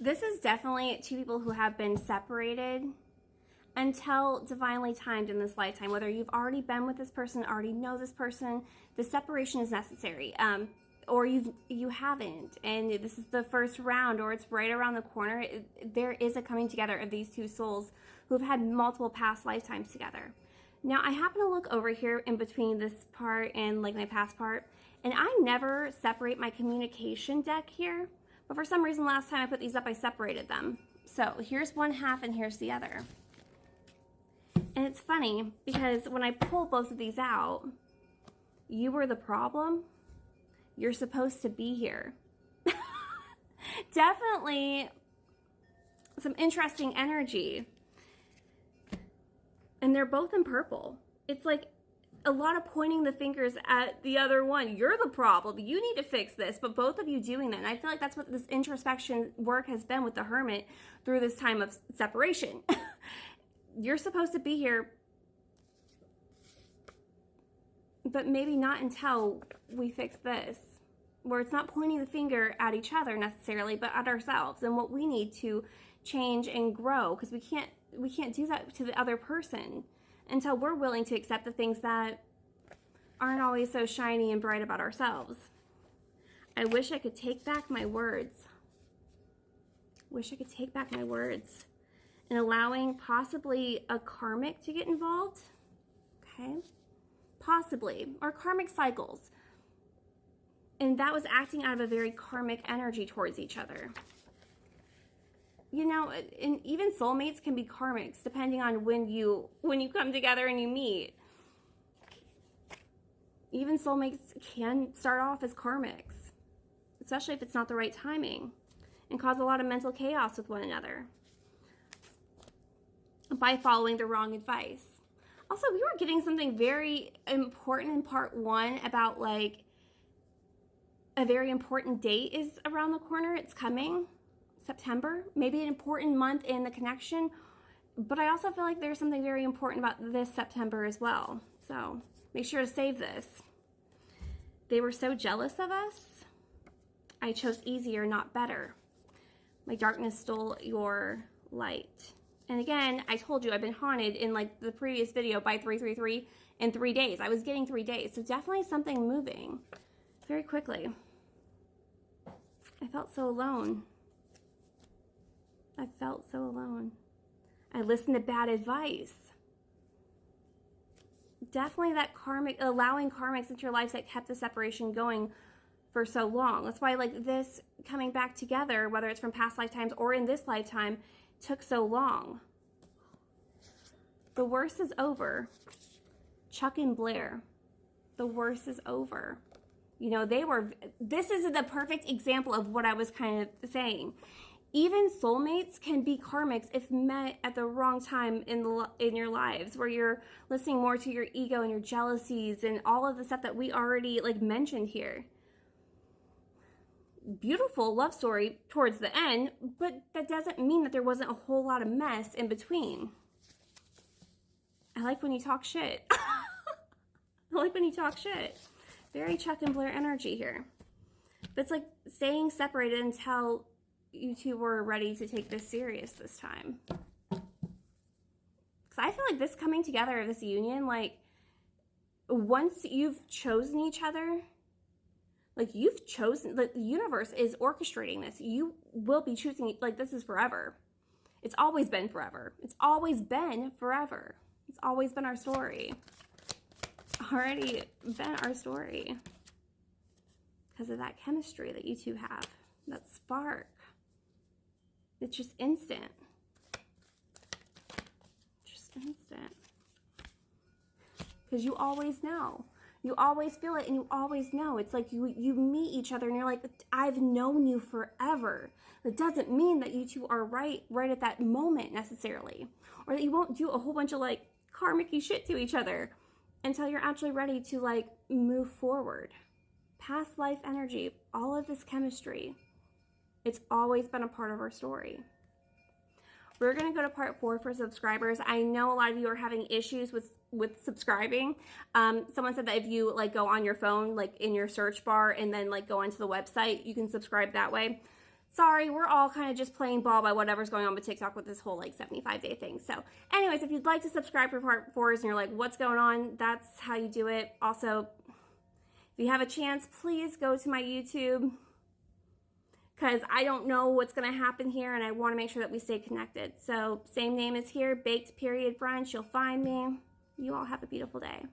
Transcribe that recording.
This is definitely two people who have been separated until divinely timed in this lifetime. Whether you've already been with this person, already know this person, the separation is necessary. Or you haven't, and this is the first round, or it's right around the corner. There is a coming together of these two souls who've had multiple past lifetimes together. Now, I happen to look over here in between this part and like my past part, and I never separate my communication deck here, but for some reason last time I put these up, I separated them. So here's one half and here's the other. And it's funny because when I pull both of these out, you were the problem. You're supposed to be here. Definitely some interesting energy. And they're both in purple. It's like a lot of pointing the fingers at the other one. You're the problem. You need to fix this. But both of you doing that. And I feel like that's what this introspection work has been with the Hermit through this time of separation. You're supposed to be here, but maybe not until we fix this, where it's not pointing the finger at each other necessarily, but at ourselves and what we need to change and grow, because we can't do that to the other person until we're willing to accept the things that aren't always so shiny and bright about ourselves. I wish I could take back my words. Wish I could take back my words. And allowing possibly a karmic to get involved. Okay. Possibly. Or karmic cycles. And that was acting out of a very karmic energy towards each other. You know, and even soulmates can be karmics depending on when you come together and you meet. Even soulmates can start off as karmics, especially if it's not the right timing, and cause a lot of mental chaos with one another by following the wrong advice. Also, we were getting something very important in part one about like a very important date is around the corner. It's coming, September, maybe an important month in the connection. But I also feel like there's something very important about this September as well. So make sure to save this. They were so jealous of us. I chose easier, not better. My darkness stole your light. And again, I told you I've been haunted in like the previous video by 333 in 3 days. I was getting 3 days. So definitely something moving very quickly. I felt so alone. I felt so alone. I listened to bad advice. Definitely that karmic, allowing karmics into your lives that kept the separation going for so long. That's why like this coming back together, whether it's from past lifetimes or in this lifetime, took so long. The worst is over. Chuck and Blair. The worst is over. You know, this is the perfect example of what I was kind of saying. Even soulmates can be karmics if met at the wrong time in your lives, where you're listening more to your ego and your jealousies and all of the stuff that we already like mentioned here. Beautiful love story towards the end, but that doesn't mean that there wasn't a whole lot of mess in between. I like when you talk shit. I like when you talk shit. Very Chuck and Blair energy here. But it's like staying separated until you two were ready to take this serious this time. Because I feel like this coming together of this union, like once you've chosen each other, like you've chosen, like the universe is orchestrating this. You will be choosing, like this is forever. It's always been forever. It's always been forever. It's always been our story. It's already been our story. Because of that chemistry that you two have. That spark. It's just instant. Just instant. Because you always know. You always feel it and you always know. It's like you meet each other and you're like, I've known you forever. That doesn't mean that you two are right at that moment necessarily. Or that you won't do a whole bunch of like karmic-y shit to each other until you're actually ready to like move forward. Past life energy, all of this chemistry, it's always been a part of our story. We're going to go to part 4 for subscribers. I know a lot of you are having issues with subscribing. Someone said that if you like go on your phone, like in your search bar and then like go onto the website, you can subscribe that way. sorry, we're all kind of just playing ball by whatever's going on with TikTok with this whole like 75-day thing. So anyways, if you'd like to subscribe for part 4s and you're like, what's going on? That's how you do it. Also, if you have a chance, please go to my YouTube, because I don't know what's going to happen here and I want to make sure that we stay connected. So same name as here, Baked Period Brunch. You'll find me. You all have a beautiful day.